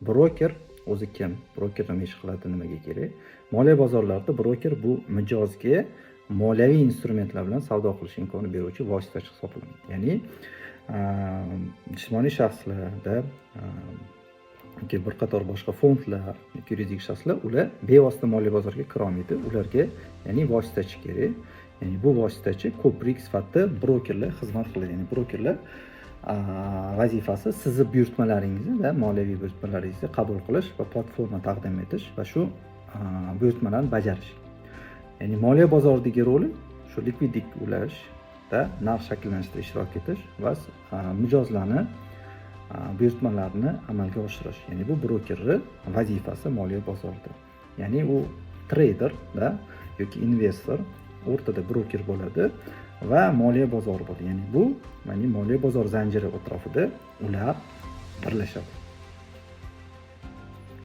Broker o'zi kim? Broker nima ish qiladi, nimaga kerak? Moliya bozorlarida broker bu mijozga moliyaviy instrumentlar bilan savdo qilish imkonini beruvchi vositachi hisoblanadi. Ya'ni jismoniy shaxslarda bir qator boshqa fondlar, yuridik shaxslar ular bevosita moliya bozoriga kira olmaydi. Ularga ya'ni vositachi kerak. Ya'ni bu vositachi ko'prik sifatida brokerlar xizmat qiladi. Ya'ni brokerlar vazifasi sizni buyurtmalaringizni va moliyaviy buyurtmalaringizni qabul qilish va platforma taqdim etish va shu buyurtmalarni bajarish. Ya'ni moliya bozoridagi roli shu likvidlik ulashda narx shakllanishda ishtirok etish va mijozlarni buyurtmalarini amalga oshirish. Ya'ni bu brokerning vazifasi moliya bozorida. Ya'ni u trader da yoki investor o'rtada broker bo'ladi va moliya bozori bo'ladi. Ya'ni bu moliya bozor zanjiri atrofida ular birlashadi.